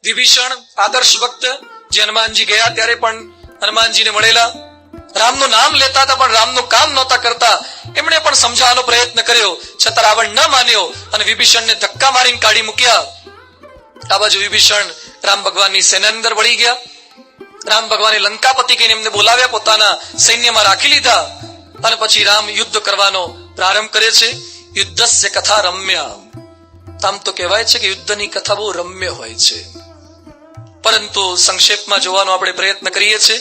વિભીષણ આદર્શ ભક્ત, જે હનુમાનજી ગયા ત્યારે પણ હનુમાનજીને મળેલા, રામનું નામ લેતા હતા પણ રામનું કામ નહોતા કરતા. એમણે પણ સમજાવવાનો પ્રયત્ન કર્યો, છતાં રાવણ ન માન્યો અને વિભીષણને ધક્કા મારીને કાઢી મૂક્યા. આ બાજુ વિભીષણ રામ ભગવાનની સેનાની અંદર વળી ગયા. રામ ભગવાને લંકાપતિ કહીને એમને બોલાવ્યા, પોતાના સૈન્યમાં રાખી લીધા અને પછી રામ યુદ્ધ કરવાનો પ્રારંભ કરે છે. યુદ્ધસ્ય કથા રમ્ય. આમ તો કહેવાય છે કે યુદ્ધની કથા બહુ રમ્ય હોય છે, પરંતુ સંક્ષેપમાં જોવાનો આપણે પ્રયત્ન કરીએ છીએ.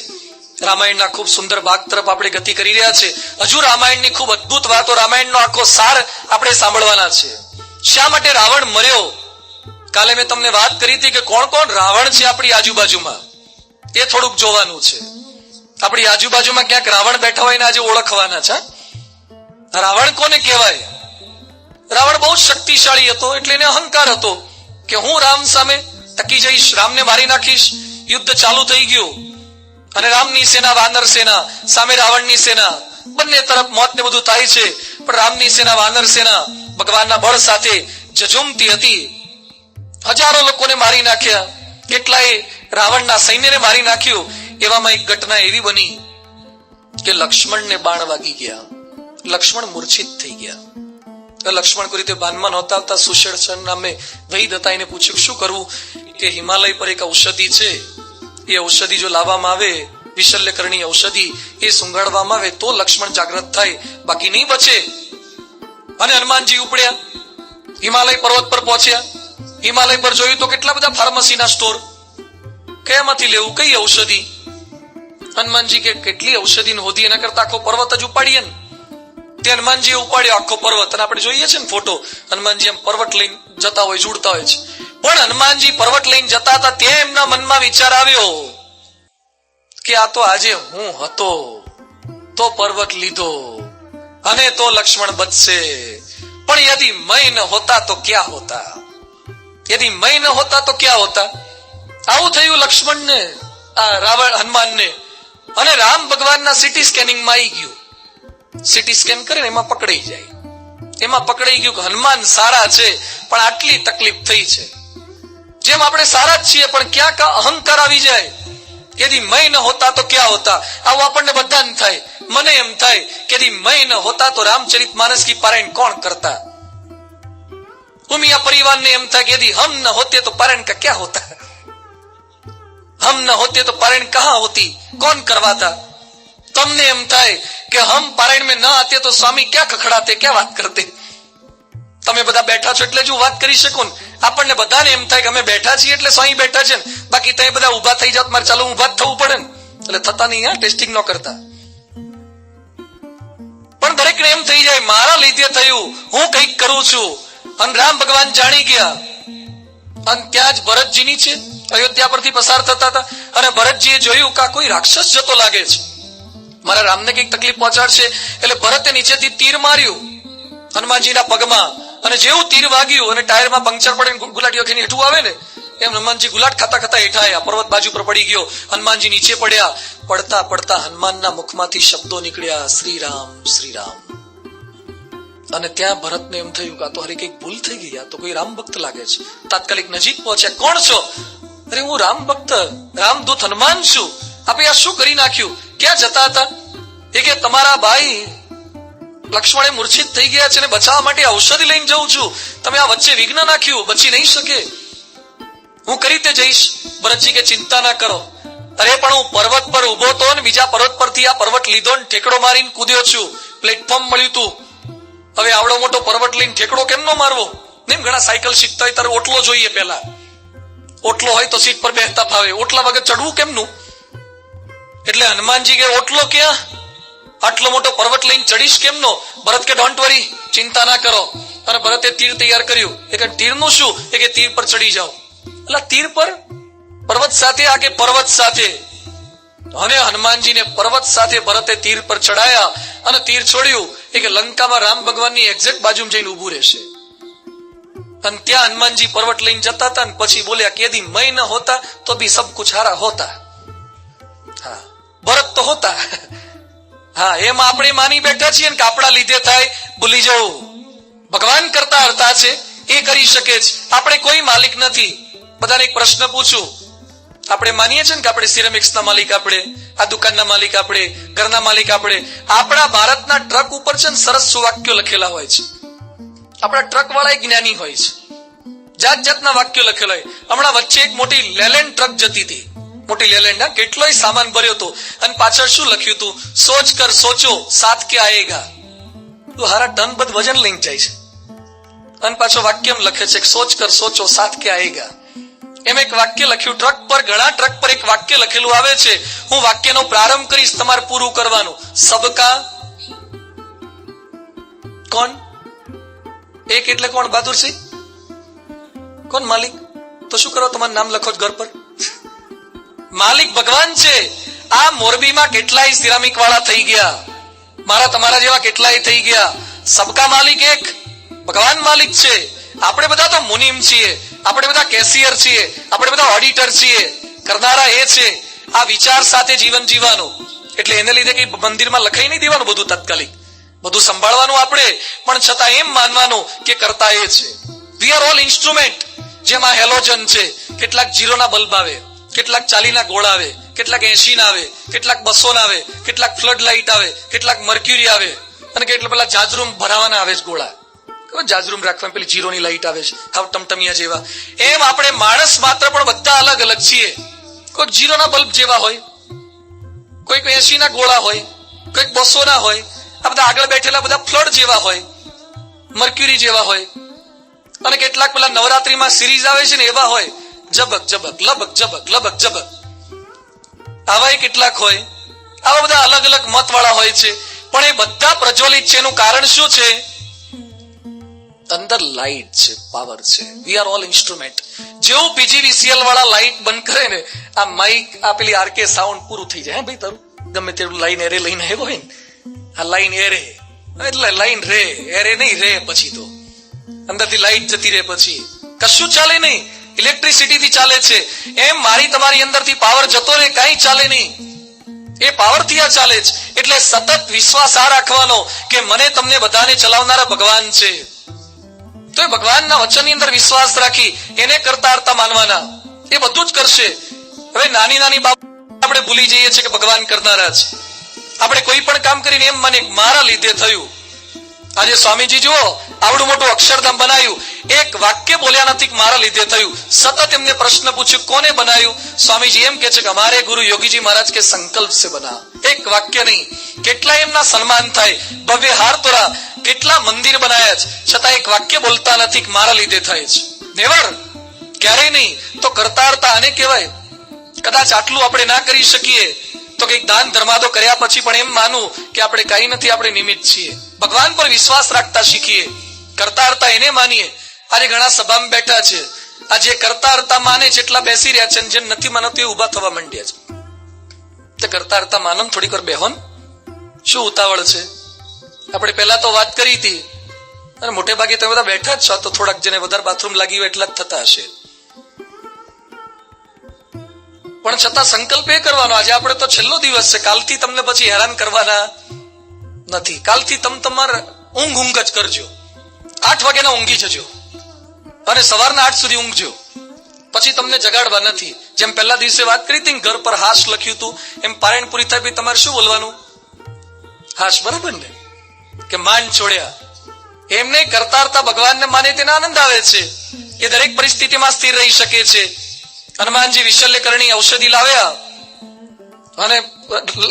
રામાયણના ખૂબ સુંદર ભાગ તરફ આપણે ગતિ કરી રહ્યા છે. હજુ રામાયણની ખૂબ અદ્ભુત વાતો, રામાયણનો આખો સાર આપણે સાંભળવાના છે. શા માટે રાવણ મર્યો? કાલે મેં તમને વાત કરી હતી કે કોણ કોણ રાવણ છે આપણી આજુબાજુમાં, એ થોડુંક જોવાનું છે. આપણી આજુબાજુમાં ક્યાંક રાવણ બેઠા હોય ને આજે ઓળખવાના છે. રાવણ કોને કહેવાય? રાવણ બહુ શક્તિશાળી હતો, એટલે એને અહંકાર હતો કે હું રામ સામે ટકી જઈશ, રામને મારી નાખીશ. યુદ્ધ ચાલુ થઈ ગયું અને રામની સેના, વાનર સેના સામે રાવણની સેના, બંને તરફ મોત ને બધું થાય છે. પણ રામની સેના, વાનર સેના ભગવાનના બળ સાથે ઝઝુમતી હતી. હજારો લોકોને મારી નાખ્યા, કેટલાય રાવણના સૈન્યને મારી નાખ્યું. એવામાં એક ઘટના એવી બની કે લક્ષ્મણને બાણ વાગી ગયા. લક્ષ્મણ મૂર્છિત થઈ ગયા. લક્ષ્મણ કોઈ રીતે બાનમાં નહોતા આવતા. સુશેષણ નામે વૈદ હતા, એને પૂછ્યું શું કરવું? કે હિમાલય પર એક ઔષધિ છે, એ ઔષધિ જો લાવવામાં આવે, વિશલ્યકરણી ઔષધિ, એ સુંગાડવામાં આવે તો લક્ષ્મણ જાગ્રત થાય, બાકી નહીં બચે. અને હનુમાનજી ઉપડ્યા, હિમાલય પર્વત પર પહોંચ્યા. હિમાલય પર જોયું તો કેટલા બધા ફાર્મસીના સ્ટોર. કયામાંથી લેવું, કઈ ઔષધિ? હનુમાનજી કે કેટલી ઔષધિ હોધી, એના કરતા આખો પર્વત જ ઉપાડીએ ને. તે હનુમાનજી ઉપાડ્યો આખો પર્વત. અને આપણે જોઈએ છે ને ફોટો, હનુમાનજી એમ પર્વત લઈને જતા હોય, જોડતા હોય છે. પણ હનુમાનજી પર્વત લઈને જતા હતા, તે એમના મનમાં વિચાર આવ્યો કે આ તો આજે હું હતો તો પર્વત લીધો અને તો લક્ષ્મણ બચશે, પણ યદિ મય ન હોતા તો ક્યાં હોતા, યદિ મય ન હોતા તો ક્યાં હોતા. આવું થયું લક્ષ્મણને, આ રાવણ હનુમાનને. અને રામ ભગવાનના સીટી સ્કેનિંગમાં આવી ગયું. સીટી સ્કેન કરે ને એમાં પકડાઈ જાય. એમાં પકડાઈ ગયું કે હનુમાન સારા છે પણ આટલી તકલીફ થઈ છે. જેમ આપણે સારા જ છીએ પણ ક્યાંક અહંકાર આવી જાય. યદિ મય ન હોતા તો ક્યાં હોતા. આવું આપણને બધાને થાય. મને એમ થાય કે યદિ મય ન હોતા તો રામચરિતમાનસ કી પારાયણ કોણ કરતા. ઉમિયા પરિવારને એમ થાય કે યદિ હમ ન હોતે તો પારાયણ કા ક્યાં હોતા, હમ ન હોતે તો પારાયણ કહાં હોતી, कौन करवाता. તમને એમ થાય કે હમ પારાયણ में न आते तो स्वामी क्या खखड़ाते, क्या बात करते. તમે બધા બેઠા છો એટલે જ હું વાત કરી શકું. આપણને બધાને એમ થાય કે અમે બેઠા છીએ એટલે સ્વામી બેઠા છે ને, બાકી તમે બધા ઉભા થઈ જાવ મારે ચાલો ઉભા જ થવું પડે ને. એટલે થતા નહીં, હા, ટેસ્ટિંગ ન કરતા. પણ દરેકને એમ થઈ જાય મારા લીધે થયું, હું કંઈક કરું છું. અને રામ ભગવાન જાણી ગયા. અને ત્યાં જ ભરતજીની છે, અયોધ્યા પરથી પસાર થતા હતા અને ભરતજીએ જોયું કે કોઈ રાક્ષસ જતો લાગે છે, મારા રામને કઈક તકલીફ પહોંચાડશે. એટલે ભરતે નીચેથી તીર માર્યું હનુમાનજીના પગમાં, અને જેવું તીર વાગ્યું અને ટાયરમાં પંક્ચર પડે ગુલાટીઓ ખેની હેઠું આવે ને, એમ હનુમાનજી ગુલાટ ખાતા ખાતા હેઠા આવ્યા, પર્વત બાજુ પર પડી ગયો. હનુમાનજી નીચે પડ્યા. પડતા પડતા હનુમાનના મુખમાંથી શબ્દો નીકળ્યા, શ્રી રામ શ્રી રામ. અને ત્યાં ભરતને એમ થયું કે આ તો હરી કઈક ભૂલ થઈ ગઈ, આ તો કોઈ રામ ભક્ત લાગે છે. તાત્કાલિક નજીક પહોંચ્યા. કોણ છો? અરે હું રામ ભક્ત, રામદૂત હનુમાન છું. આપણે આ શું કરી નાખ્યું? ક્યાં જતા હતા? એ કે તમારા ભાઈ લક્ષ્મણે મૂર્છિત થઈ ગયા છે ને બચાવવા માટે ઔષધિ લઈને જઉં છું. તમે આ વચ્ચે વિઘ્ન નાખ્યું, બચી નહીં શકે. હું કરી તે જઈશ. ભરતજી કે ચિંતા ના કરો. અરે પણ હું પર્વત પર ઉભો તો ને બીજા પર્વત પરથી આ પર્વત લીધો ને ઠેકડો મારીને કૂદ્યો છું. પ્લેટફોર્મ મળ્યું તું. હવે આવડો મોટો પર્વત લઈને ઠેકડો કેમ નો મારવો? નહીં, ઘણા સાયકલ શીખતા હોય તારે ઓટલો જોઈએ. પેલા ઓટલો હોય તો સીટ પર બેસતા ફાવે, ઓટલા વગર ચડવું કેમનું? એટલે હનુમાનજી કે ઓટલો ક્યાં? આટલો મોટો પર્વત લઈને ચડીશ કેમનો? ભરત કે ડોન્ટ વરી, ચિંતા ના કરો. અને ભરતે તીર તૈયાર કર્યું. એ કે તીરનું શું? એ કે તીર પર ચડી જાઓ. એટલે તીર પર પર્વત સાથે, આ કે પર્વત સાથે. અને હનુમાનજીને પર્વત સાથે ભરતે તીર પર ચડાયા અને તીર છોડ્યું. એ કે લંકામાં રામ ભગવાનની એક્ઝેક્ટ બાજુમાં જઈને ઉભું રહેશે. અને ત્યાં હનુમાનજી પર્વત લઈને જતા હતા ને પછી બોલ્યા કે યદિ મય ન હોતા તો ભી સબ કુછ હારા હોતા. હા, ભરત તો હોતા. હા, એમ આપણે માની બેઠા છીએ ને કે આપણા લીધે થાય, ભૂલી જવું. ભગવાન કરતા હરતા છે, એ કરી શકે છે. આપણે કોઈ માલિક નથી. બધાને એક પ્રશ્ન પૂછું, આપણે માનીએ છીએ ને કે આપણે સિરેમિક્સના માલિક, આપણે આ દુકાનના માલિક, આપણે ઘરના માલિક, આપણે આપણા ભારતના ટ્રક ઉપર છે ને સરસ વાક્યો લખેલા હોય છે. આપણા ટ્રક વાળા જ્ઞાની હોય છે, જાત જાતના વાક્યો લખેલા હોય. હમણાં વચ્ચે એક મોટી લેલેન્ડ ટ્રક જતી હતી, મોટી લેલેન્ડ, કેટલોય સામાન ભર્યો હતો અને પાછળ શું લખ્યું હતું? સોચ કર સોચો સાથ કે આયેગા. તો હારા ટન બધ વજન લઈને જાય છે અને પાછો વાક્ય લખે છે સોચ કર સોચો સાથ કે આયેગા. એમ એક વાક્ય લખ્યું ટ્રક પર, ઘણા ટ્રક પર એક વાક્ય લખેલું આવે છે. હું વાક્યનો પ્રારંભ કરીશ, તમારે પૂરું કરવાનું. સબકા કોણ? એક એટલે કોણ? બહાદુરસિંહ કોણ? માલિક. તો શું કરો? તમારું નામ લખો ઘર પર. માલિક ભગવાન છે. આ મોરબીમાં કેટલાય સિરામિક વાળા થઈ ગયા, મારા તમારા જેવા કેટલાય થઈ ગયા. સબકા માલિક એક, ભગવાન માલિક છે. આપણે બધા તો મુનિમ છીએ, આપણે બધા કેશિયર છીએ, આપણે બધા ઓડિટર છીએ. કરનારા એ છે. આ વિચાર સાથે જીવન જીવવાનું. એટલે એને લીધે કઈ મંદિરમાં લખાઈ નહીં દેવાનું બધું તાત્કાલિક, બધું સંભાળવાનું આપણે, પણ છતાં એમ માનવાનું કે કરતા એ છે. We are all instrument. જેમાં હેલોજન છે, કેટલાક જીરોના બલ્બ આવે, કેટલાક 40 ના ગોળા આવે, કેટલાક 80 ના આવે, કેટલાક 200 ના આવે, કેટલાક ફ્લડ લાઇટ આવે, કેટલાક મર્ક્યુરી આવે, અને કેટલા પેલા જાજરૂમ ભરાવાના આવે છે ગોળા. જાજરૂમ રાખવા પેલી જીરોની લાઈટ આવે છે, હાવ ટમટમિયા જેવા. એમ આપણે માણસ માત્ર પણ બધા અલગ અલગ છીએ. કોઈક જીરોના બલ્બ જેવા હોય, કોઈક 80 ના ગોળા હોય, કોઈક 200 ના હોય. આ બધા આગળ બેઠેલા બધા ફ્લડ જેવા હોય, મર્ક્યુરી જેવા હોય, અને કેટલાક પેલા નવરાત્રીમાં સિરીઝ આવે છે ને એવા હોય, જબક જબક લબક જબક લબક જબક. આવા કેટલાક હોય. આવા બધા અલગ અલગ મત વાળા હોય છે, પણ એ બધા પ્રજ્વલિત છે. એનું કારણ શું છે? અંદર લાઈટ છે, પાવર છે. We are all instrument. જેવું પીજીવીસીએલ વાળા લાઈટ બંધ કરે ને, આ માઇક, આ પેલી આરકે સાઉન્ડ પૂરું થઈ જાય. ભાઈ તારું ગમે તેવું લાઈન એરે લઈને આવ્યો હોય ને, આ લાઈન એરે એટલે લાઈન રે, એરે નહીં રે. પછી તો અંદરથી લાઈટ જતી રહે, પછી કશું ચાલે નહીં. ઇલેક્ટ્રિસિટી થી ચાલે છે. એમ મારી તમારી અંદરથી પાવર જતો રહે, કઈ ચાલે નહીં. એ પાવર થી આ ચાલે છે. એટલે સતત વિશ્વાસ આ રાખવાનો કે મને તમને બધાને ચલાવનારા ભગવાન છે. તો એ ભગવાનના વચનની અંદર વિશ્વાસ રાખી એને કરતા હરતા માનવાના. એ બધું જ કરશે. હવે નાની નાની બાબત આપણે ભૂલી જઈએ છીએ કે ભગવાન કરનારા છે. આપણે કોઈ પણ કામ કરીને એમ માને મારા લીધે થયું. આજે સ્વામીજી જુઓ આવડું મોટું અક્ષરધામ બનાવ્યું, એક વાક્ય બોલ્યા નથી મારા લીધે થયું. સતત એમને પ્રશ્ન પૂછ્યું કોને બનાવ્યું? સ્વામીજી એમ કે છે કે અમારે ગુરુ યોગીજી મહારાજ કે સંકલ્પ સે બના. એક વાક્ય નહીં, કેટલા એમના સન્માન થાય, ભવ્ય હાર તોરા, કેટલા મંદિર બનાયા છે, છતાં એક વાક્ય બોલતા નથી કે મારા લીધે થાય છે. નેવર, ક્યારેય નહીં. તો કરતા હરતા આને કહેવાય. કદાચ આટલું આપણે ના કરી શકીએ તો કઈક દાન ધર્માદો કર્યા પછી પણ એમ માનવું કે આપણે કઈ નથી, આપણે નિમિત્ત છીએ. ભગવાન પર વિશ્વાસ રાખતા શીખીએ, કરતા હરતા એને માનીએ. આજે ઘણા સભામાં બેઠા છે, આ જે કરતા હરતા માને જેટલા બેસી રહ્યા છે, જે નથી માનતું એ ઉભા થવા માંડ્યા છે. તે કરતા હરતા માનમ થોડીક વાર બેહોન, શું ઉતાવળ છે? આપણે પહેલા તો વાત કરી હતી, અને મોટે ભાગે તમે બધા બેઠા જ છો, તો થોડાક જેને વધારે બાથરૂમ લાગી હોય એટલા જ થતા હશે. પણ છતાં સંકલ્પ એ કરવાનો, આજે આપણે તો છેલ્લો દિવસ છે, કાલથી તમને પછી હેરાન કરવાના નથી. કાલથી તમે તમારે ઊંઘ જ કરજો. 8 વાગ્યાના ઊંઘી જજો અને સવારના 8 સુધી ઊંઘજો. પછી તમને જગાડવા નથી. જેમ પહેલા દિવસે વાત કરી હતી ઘર પર હાશ લખ્યું હતું, એમ પારાયણ પૂરી થાય પછી તમારે શું બોલવાનું? હાશ, બરાબર ને? કે માંડ છોડ્યા. એમને કરતા હરતા ભગવાનને માને તેને આનંદ આવે છે. એ દરેક પરિસ્થિતિમાં સ્થિર રહી શકે છે. હનુમાનજી વિશલ્યકરણી ઔષધિ લાવ્યા અને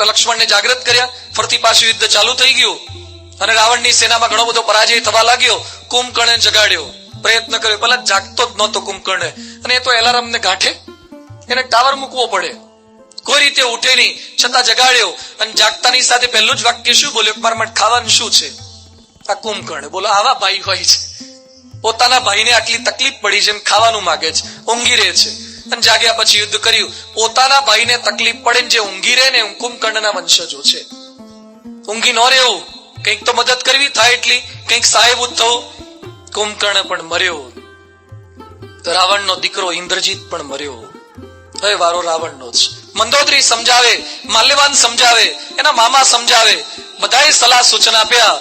લક્ષ્મણને જાગૃત કર્યા. ફરતી પાછું યુદ્ધ ચાલુ થઈ ગયું અને રાવણની સેનામાં ઘણો બધો પરાજય થવા લાગ્યો. કુંભકર્ણે જગાડ્યો, પ્રયત્ન કર્યો. પેલા જાગતો જ નહોતો કુંભકર્ણ, અને એ તો એલાર્મ ને ગાંઠે એને ટાવર મૂકવો પડે, કોઈ રીતે ઉઠે નહીં, છતાં જગાડ્યો. અને જાગતાની સાથે પહેલું જ વાક્ય શું બોલ્યો? મારા માટે ખાવાનું શું છે? આ કુંભકર્ણ. બોલો, આવા ભાઈ હોય છે, પોતાના ભાઈને આટલી તકલીફ પડી છે, ખાવાનું માંગે છે, ઊંઘી રહે છે. અને જાગ્યા પછી યુદ્ધ કર્યું. પોતાના ભાઈને તકલીફ પડે ને જે ઊંઘી રહે ને કુંભકર્ણના વંશજો છે. ઊંઘી ન રહેવું, કંઈક તો મદદ કરવી થાય એટલી, કંઈક સહાયભૂત થવું. કુંભકર્ણ પણ મર્યો, રાવણનો દીકરો ઇન્દ્રજીત પણ મર્યો. હવે વારો રાવણનો જ. મંદોદરી સમજાવે, માલ્યવાન સમજાવે, એના મામા સમજાવે, બધાએ સલાહ સૂચન આપ્યા,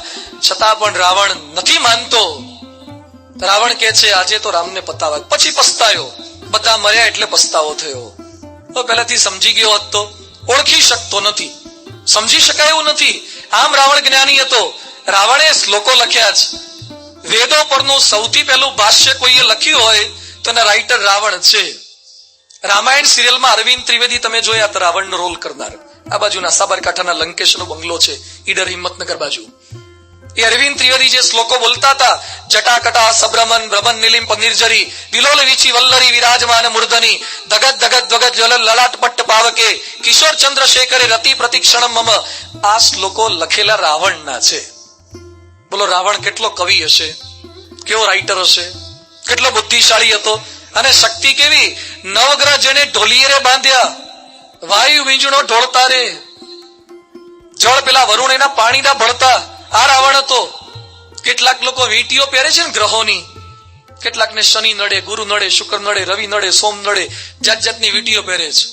છતાં પણ રાવણ નથી માનતો. રાવણ કે છે આજે તો રામને પતાવા. પછી પસ્તાયો. બધા મર્યા એટલે પસ્તાવો થયો. તો પહેલાથી સમજી ગયો હોત તો ઓળખી શકતો નથી, સમજી શકાય એવું નથી. આમ રાવણ જ્ઞાની હતો. રાવણે શ્લોકો લખ્યા છે. વેદો પરનું સૌથી પહેલું ભાષ્ય કોઈએ લખ્યું હોય તો એના રાઇટર રાવણ છે. રામાયણ સિરિયલમાં અરવિંદ ત્રિવેદી તમે જોયા તો રાવણનો રોલ કરનાર. આ બાજુના સાબરકાંઠાના લંકેશનો બંગલો છે, ઈડર હિંમતનગર બાજુ. એ અરવિંદ ત્રિવેદી જે શ્લોકો બોલતા હતા, જટાકટા સબ્રમન ભ્રમન નિલિમ નિર્જરી વિલોલ વિચી વલ્લરી વિરાજમાન મૂર્ધની ધગત ધગત ધ્વગત જલ લલાટ પટ્ટ પાવકે કિશોર ચંદ્રશેખરે રતિ પ્રતિક્ષણમ મમ. આ શ્લોકો લખેલા રાવણના છે. બોલો રાવણ કેટલો કવિ હશે, કેવો રાઇટર હશે, કેટલો બુદ્ધિશાળી હતો. અને શક્તિ કેવી! નવગ્રહ જેને ઢોલીએ બાંધ્યા, વાયુ વીંજણો ઢોળતા રે, જળ પેલા વરુણ એના પાણીના ભળતા. આ રાવણ હતો. કેટલાક લોકો વીંટીઓ પહેરે છે ને ગ્રહોની, કેટલાક ને શનિ નડે, ગુરુ નડે, શુક્ર નડે, રવિ નડે, સોમ નડે, જાત જાતની વીંટીઓ પહેરે છે.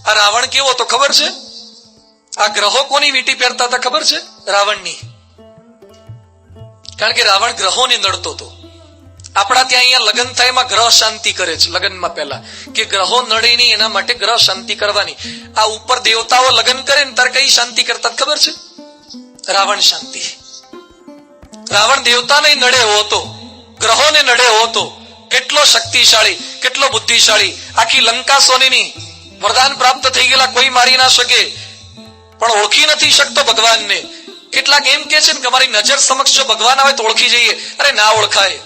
આ રાવણ કેવો તો ખબર છે? આ ગ્રહો કોની વીંટી પહેરતા હતા ખબર છે? રાવણની. કારણ કે રાવણ ગ્રહોને નડતો હતો. આપણા ત્યાં અહીંયા લગ્ન થાય એમાં ગ્રહ શાંતિ કરે છે લગ્નમાં પહેલા, કે ગ્રહો નડે નહીં એના માટે ગ્રહ શાંતિ કરવાની. આ ઉપર દેવતાઓ લગ્ન કરે ને ત્યારે કઈ શાંતિ કરતા ખબર છે? રાવણ શાંતિ. રાવણ દેવતાને નડે એવો હતો, ગ્રહોને નડે એવો હતો. કેટલો શક્તિશાળી, કેટલો બુદ્ધિશાળી. આખી લંકા સોનીની, વરદાન પ્રાપ્ત થઈ ગયેલા, કોઈ મારી ના શકે, પણ ઓળખી નથી શકતો ભગવાનને. કેટલાક એમ કે છે કે અમારી નજર સમક્ષ જો ભગવાન આવે તો ઓળખી જઈએ. અરે ના ઓળખાય.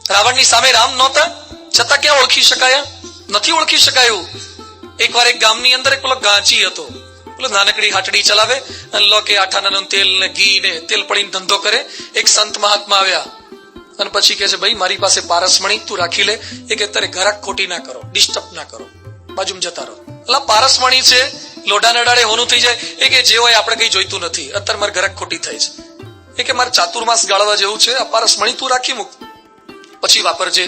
રાવણની સામે રામ નહોતા છતાં ક્યાં ઓળખી શકાયા? નથી ઓળખી શકાયું. એકવાર એક ગામની અંદર એક પેલો ગાંચી હતો, પેલો નાનકડી હાટડી ચલાવે અને લો કે આઠાનાનું તેલ ને ઘી ને તેલ પડીને ધંધો કરે. એક સંત મહાત્મા આવ્યા અને પછી કે છે ભાઈ મારી પાસે પારસમણી તું રાખી લે. એ કે તારે ઘરાક ખોટી ના કરો, ડિસ્ટર્બ ના કરો, બાજુમાં જતા રહો. એટલે પારસમણી છે, લોઢા નડાડે હોનું થઈ જાય. એ કે જે હોય આપણે કઈ જોઈતું નથી, અત્યારે મારે ઘરાક ખોટી થાય છે. એ કે મારે ચાતુર્માસ ગાળવા જેવું છે, આ પારસમણી તું રાખી મૂક, પછી વાપરજે.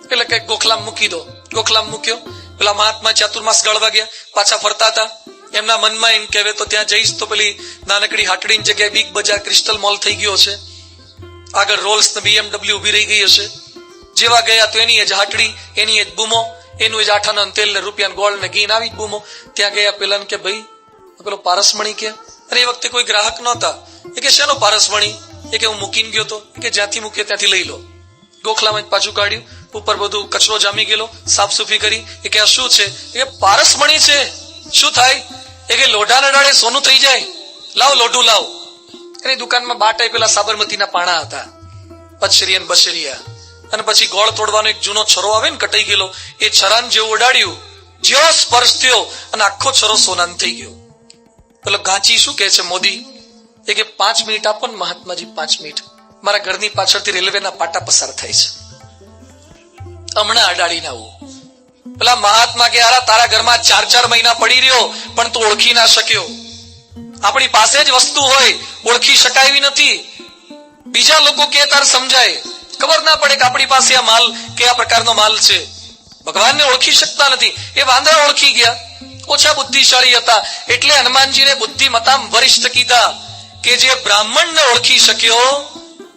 એટલે કઈક ગોખલામાં મૂકી દો. ગોખલામાં મૂક્યો. પેલા મહાત્મા ચાતુર્માસ ગાળવા ગયા, પાછા ફરતા હતા. એમના મનમાં એમ કહેવે તો ત્યાં જઈશ તો પેલી નાનકડી હાટડીની જગ્યાએ બિગ બજાર ક્રિસ્ટલ મોલ થઈ ગયો છે, આગળ રોલ્સ ને BMW ઉભી રહી ગઈ હશે. જેવા ગયા તો એની જ હાટડી, એની જ બૂમો, એનું જ આઠાના તેલ ને રૂપિયા ગોળ ને ઘી આવી જ બૂમો. ત્યાં ગયા પેલા કે ભાઈ પેલો પારસમણી કે. અને એ વખતે કોઈ ગ્રાહક નહોતા. એ કે શેનો પારસમણી? એ કે હું મૂકીને ગયો તો. એ કે જ્યાંથી મૂક્યો ત્યાંથી લઈ લો. ગોખલામાં પાછું કાઢ્યું, ઉપર બધું કચરો જામી ગયેલો, સાફ સુફી કરી. એ કે આ શું છે? એ કે પારસમણી છે. શું થાય? એ કે લોઢા નડાડે સોનું થઈ જાય, લાવ લોઢું લાવ. એની દુકાનમાં બાટાઈ પેલા સાબરમતીના પાણા હતા, પચશેરી અને બશેરિયા. અને પછી ગોળ તોડવાનો એક જૂનો છરો આવે ને કટાઈ ગયેલો, એ છરાન જેવું ઉડાડ્યું, જ્યો સ્પર્શ થયો અને આખો છરો સોનાનો થઈ ગયો. પેલો ગાંચી શું કે છે મોદી? એ કે 5 મિનિટ આપો ને મહાત્માજી, 5 મિનિટ. મારા ઘરની પાછળથી રેલવેના પાટા પસાર થાય છે, હમણાં અડાડીને આવું. પેલા મહાત્મા કે આરા તારા ઘરમાં 4-4 મહિના પડી રહ્યો પણ તું ઓળખી ના શક્યો. આપણી પાસે જ વસ્તુ હોય, ઓળખી શકાય એવી નથી. બીજા લોકો કે તાર સમજાય, ખબર ના પડે કે આપણી પાસે આ માલ કયા પ્રકારનો માલ છે. ભગવાનને ઓળખી શકતા નથી. એ વાંદરા ઓળખી ગયા, ઓછા બુદ્ધિશાળી હતા. એટલે હનુમાનજીને બુદ્ધિમતામ વરિષ્ઠ કીધા કે જે બ્રાહ્મણને ઓળખી શક્યો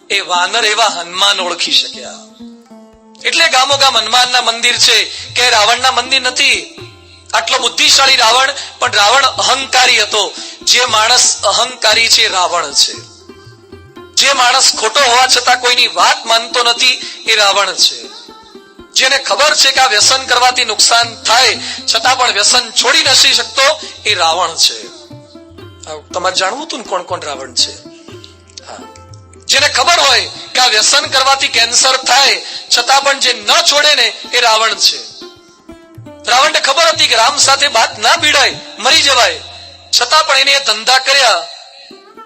એ વાનર એવા હનુમાન ઓળખી શક્યા. એટલે ગામો ગામ હનુમાનના મંદિર છે, કે રાવણના મંદિર નથી. આટલો બુદ્ધિશાળી રાવણ, પણ રાવણ અહંકારી હતો. જે માણસ અહંકારી છે રાવણ છે. જે માણસ ખોટો હોવા છતાં કોઈની વાત માનતો નથી એ રાવણ છે. જેને ખબર છે કે આ વ્યસન કરવાથી નુકસાન થાય છતાં પણ વ્યસન છોડી નથી શકતો એ રાવણ છે. તમારે જાણવું હતું ને કોણ કોણ રાવણ છે? જેને ખબર હોય કે આ વ્યસન કરવાથી કેન્સર થાય છતાં પણ જે ન છોડે ને એ રાવણ છે. રાવણને ખબર હતી કે રામ સાથે વાત ના ભીડાય, મરી જવાય, છતાં પણ એને ધંધા કર્યા.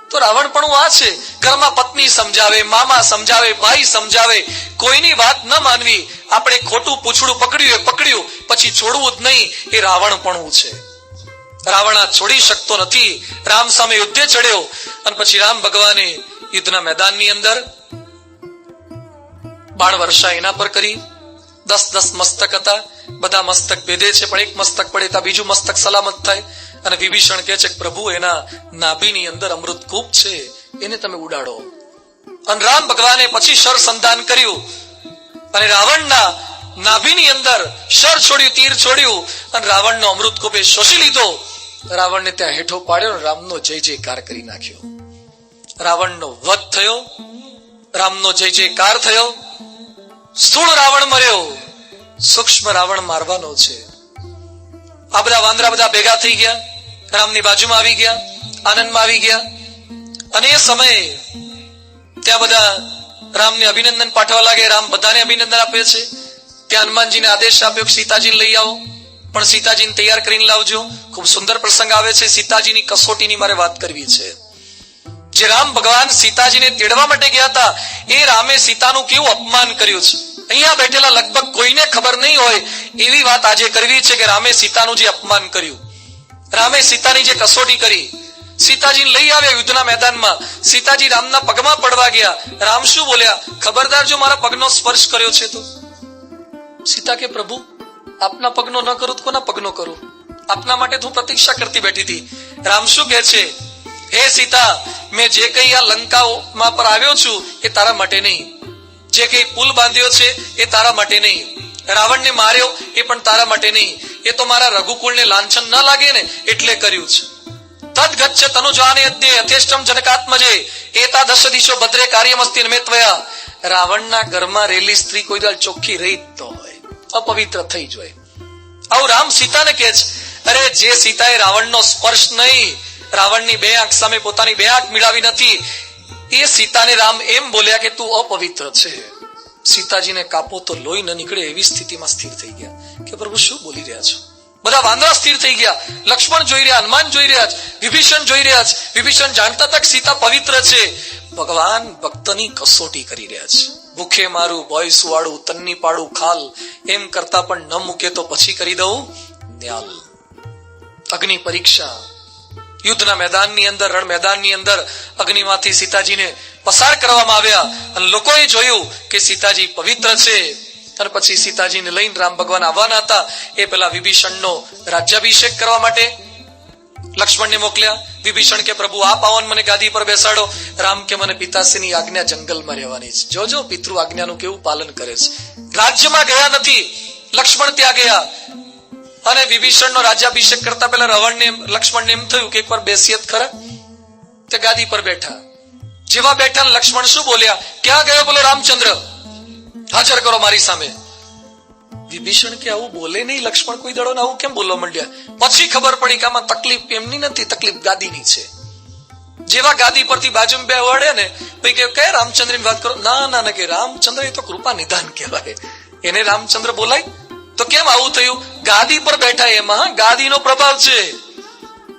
તો રાવણ પણ આ છે. ઘરમાં પત્ની સમજાવે, મામા સમજાવે, ભાઈ સમજાવે, કોઈની વાત ન માનવી. આપણે ખોટું પૂછડું પકડ્યું, પછી છોડવું જ નહીં, એ રાવણ પણ છે. રાવણ આ છોડી શકતો નથી. રામ સામે યુદ્ધે ચડ્યો અને પછી રામ ભગવાને યુદ્ધના મેદાનની અંદર બાણ વર્ષા એના પર કરી. 10 મસ્તક હતા, બધા મસ્તક ભેદે છે, પણ એક મસ્તક પડે તો બીજું મસ્તક સલામત થાય. અને વિભીષણ કહે છે કે પ્રભુ એના નાભીની અંદર અમૃત કૂપ છે, એને તમે ઉડાડો. અને રામ ભગવાને પછી શર સંધાન કર્યું અને રાવણના નાભીની અંદર શર છોડ્યું, તીર છોડ્યું અને રાવણનો અમૃત કૂપે શોષી લીધો. રાવણને ત્યાં હેઠો પાડ્યો, રામનો જય જયકાર કરી નાખ્યો. રાવણનો વધ થયો, રામનો જય જયકાર થયો. સ્થૂળ રાવણ મર્યો, સૂક્ષ્મ રાવણ મારવાનો છે. આ બધા વાંદરા બધા ભેગા થઈ ગયા, રામની બાજુમાં આવી ગયા, આનંદમાં આવી ગયા. અને એ સમયે ત્યાં બધા રામને અભિનંદન પાઠવા લાગે. રામ બધાને અભિનંદન આપે છે. ત્યાં હનુમાનજીને આદેશ આપ્યો કે સીતાજીને લઈ આવો, પણ સીતાજીને તૈયાર કરીને લાવજો. ખૂબ સુંદર પ્રસંગ આવે છે. સીતાજીની કસોટીની મારે વાત કરવી છે. જે રામ ભગવાન સીતાજીને તેડવા માટે ગયા હતા, એ રામે સીતાનું કેવું અપમાન કર્યું છે. અહીંયા બેઠેલા લગભગ કોઈને ખબર નહીં હોય એવી વાત આજે કરવી છે કે રામે સીતાનું જે અપમાન કર્યું, રામે સીતાની જે કસોટી કરી. સીતાજીને લઈ આવ્યા યુદ્ધના મેદાનમાં. સીતાજી રામના પગમાં પડવા ગયા. રામ શું બોલ્યા? ખબરદાર જો મારા પગનો સ્પર્શ કર્યો છે તો. સીતા કે પ્રભુ, આપના પગનો ન કરું તો કોના પગનો કરું? આપના માટે હું પ્રતીક્ષા કરતી બેઠી હતી. રામ શું કહે છે? હે સીતા, મેં જે કઈ આ લંકામાં પર આવ્યો છું એ તારા માટે નહીં. જે કઈ પુલ બાંધ્યો છે એ તારા માટે નહીં. રાવણને માર્યો એ પણ તારા માટે નહીં. એ તો મારા રઘુકુળને લાંછન ન લાગે ને એટલે કર્યું છે. તદ ગચ્છ તનુજાને અદ્ય યથેષ્ટમ જનકાત્મજે એતાદશ દિશો ભદ્રે કાર્યમસ્તિ નમે ત્વયા. રાવણના ઘરમાં રહેલી સ્ત્રી કોઈ દાલ ચોખ્ખી રહી જ ન હોય, અપવિત્ર થઈ જ હોય. આવું રામ સીતાને કહે છે. અરે જે સીતાએ રાવણનો સ્પર્શ નહીં, રાવણની બે આંખ સામે પોતાની બે આંખ મિલાવી નથી, એ સીતાને રામ એમ બોલ્યા કે તું અપવિત્ર છે. સીતાજીને કાપો તો લોહી ન નીકળે એવી સ્થિતિમાં સ્થિર થઈ ગયા કે પ્રભુ શું બોલી રહ્યા છો? બધા વાંદરા સ્થિર થઈ ગયા. લક્ષ્મણ જોઈ રહ્યા, હનુમાન જોઈ રહ્યા છે, વિભીષણ જોઈ રહ્યા છે. વિભીષણ જાણતા હતા કે સીતા પવિત્ર છે. ભગવાન ભક્તની કસોટી કરી રહ્યા છે. ભૂખે મારું, ભોય સુવાડું, તન્ની પાડું ખાલ, એમ કરતા પણ ન મૂકે તો પછી કરી દઉં ન્યાલ. અગ્નિ પરીક્ષા. યુદ્ધના મેદાનની અંદર, રણ મેદાનની અંદર અગ્નિમાંથી સીતાજીને પસાર કરવામાં આવ્યા અને લોકોએ જોયું કે સીતાજી પવિત્ર છે. અને પછી સીતાજીને લઈને રામ ભગવાન આવવાના હતા. એ પેલા વિભીષણનો રાજ્યાભિષેક કરવા માટે લક્ષ્મણને મોકલ્યા. વિભીષણ કે પ્રભુ આપ આવો, મને ગાદી પર બેસાડો. રામ કે મને પિતાશ્રીની આજ્ઞા જંગલમાં રહેવાની છે. જોજો પિતૃ આજ્ઞાનું કેવું પાલન કરે છે. રાજ્યમાં ગયા નથી, લક્ષ્મણ ત્યાં ગયા. અને વિભીષણનો રાજ્યાભિષેક કરતા પહેલા રાવણને, લક્ષ્મણને એમ થયું કે એકવાર બેસીએ જ ખરા. તે ગાદી પર બેઠા. જેવા બેઠા લક્ષ્મણ શું બોલ્યા? ક્યાં ગયો બોલો રામચંદ્ર? હાજર કરો મારી સામે. વિભીષણ કે આવું બોલે નહીં લક્ષ્મણ કોઈ દડો, આવું કેમ બોલવા માંડ્યા? પછી ખબર પડી કે આમાં તકલીફ એમની નથી, તકલીફ ગાદીની છે. જેવા ગાદી પરથી બાજુમાં બે વળે ને ભાઈ કે કયા રામચંદ્રની વાત કરો? ના ના ના, કે રામચંદ્ર એ તો કૃપા નિધાન કહેવાય, એને રામચંદ્ર બોલાય. તો કેમ આવું થયું? ગાદી પર બેઠા, એમાં ગાદીનો પ્રભાવ છે.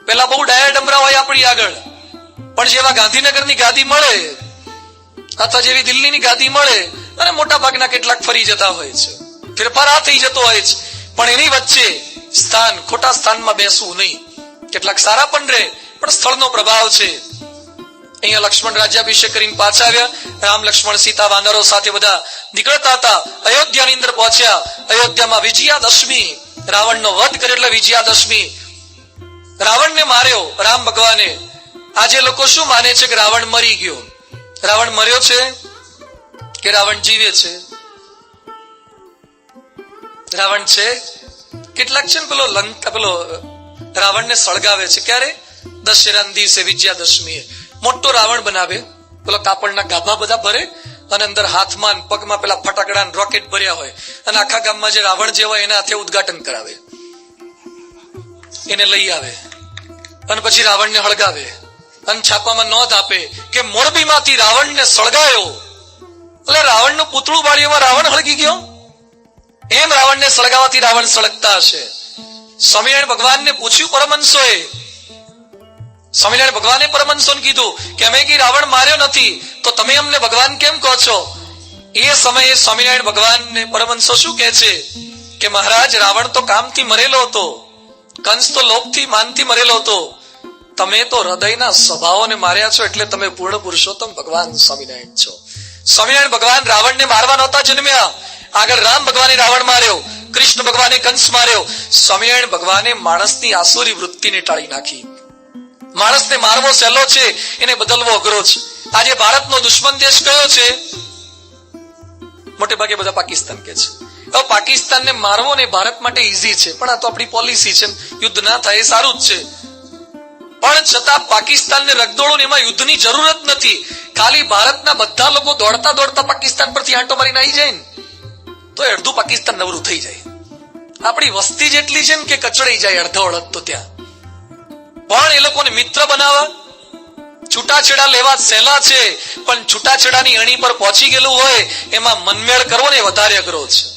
પેલા બહુ ડાયા ડમરા હોય આપણી આગળ, પણ જેવા ગાંધીનગરની ગાદી મળે અથવા જેવી દિલ્હીની ગાદી મળે, અને મોટા ભાગના કેટલાક ફરી જતા હોય છે, ફેરફાર આ થઈ જતો હોય છે. પણ એની વચ્ચે સ્થાન, ખોટા સ્થાનમાં બેસવું નહીં. કેટલાક સારા પણ રહે, પણ સ્થળનો પ્રભાવ છે. અહીંયા લક્ષ્મણ રાજ્યાભિષેક કરીને પાછા આવ્યા. રામ, લક્ષ્મણ, સીતા વાનરો સાથે બધા નીકળતા હતા. અયોધ્યાની અંદર પહોંચ્યા. અયોધ્યામાં વિજયાદશમી, રાવણનો વધ કર્યો એટલે વિજયાદશમી. રાવણને માર્યો રામ ભગવાને. આજે લોકો શું માને છે કે રાવણ મરી ગયો? રાવણ મર્યો છે કે રાવણ જીવે છે? રાવણ છે. કેટલાક છે ને પેલો રાવણને સળગાવે છે. ક્યારે? દશેરાના દિવસે, વિજયાદશમીએ મોટો રાવણ બનાવે. પેલો કાપડના ગાભા બધા ભરે અને અંદર હાથમાં પગમાં પેલા ફટાકડા રોકેટ ભર્યા હોય, અને આખા ગામમાં જે રાવણ જે હોય એના હાથે ઉદ્ઘાટન કરાવે, એને લઈ આવે અને પછી રાવણને હળગાવે અને છાપામાં નોંધ આપે કે મોરબીમાંથી રાવણને સળગાયો. એટલે રાવણનું પૂતળું બાળીઓમાં રાવણ હળગી ગયો. એમ રાવણને સળગાવવાથી રાવણ સળગતા હશે. સ્વામિનારાયણ ભગવાનને પૂછ્યું પરમહંસોએ, સ્વામિનારાયણ ભગવાને પરમહંસોને કીધું કે અમે કે રાવણ માર્યો નથી, તો તમે અમને ભગવાન કેમ કહો છો? એ સમયે સ્વામિનારાયણ ભગવાનને પરમહંસો શું કહે છે કે મહારાજ, રાવણ તો કામથી મરેલો હતો, કંસ તો લોભથી, માનથી મરેલો હતો. તમે તો હૃદયના સ્વભાવોને માર્યા છો, એટલે તમે પૂર્ણ પુરુષોત્તમ ભગવાન સ્વામિનારાયણ છો. સ્વામિનારાયણ ભગવાન રાવણને મારવા નહોતા જન્મ્યા. આગળ રામ ભગવાને રાવણ માર્યો, કૃષ્ણ ભગવાને કંસ માર્યો. સ્વામિનારાયણ ભગવાને માણસની આસુરી વૃત્તિને ટાળી નાખી. માણસને મારવો સહેલો છે, એને બદલવો અઘરો છે. આજે ભારતનો દુશ્મન દેશ કયો છે? મોટે ભાગે બધા પાકિસ્તાન કે છે. હવે પાકિસ્તાનને મારવો ને ભારત માટે ઈઝી છે, પણ આ તો આપણી પોલિસી છે, યુદ્ધ ના થાય એ સારું જ છે. પણ છતાં પાકિસ્તાનને રગદોળો ને એમાં યુદ્ધની જરૂર જ નથી. ખાલી ભારતના બધા લોકો દોડતા દોડતા પાકિસ્તાન પરથી આંટો મારીને આવી જાય ને તો અડધું પાકિસ્તાન નવરું થઈ જાય. આપણી વસ્તી જેટલી છે ને કે કચડાઈ જાય અડધો અડધ તો ત્યાં. પણ એ લોકોને મિત્ર બનાવવા, છૂટાછેડા લેવા સહેલા છે, પણ છૂટાછેડાની અણી પર પહોંચી ગયેલું હોય એમાં મનમેળ કરવો ને વધારે અઘરો છે.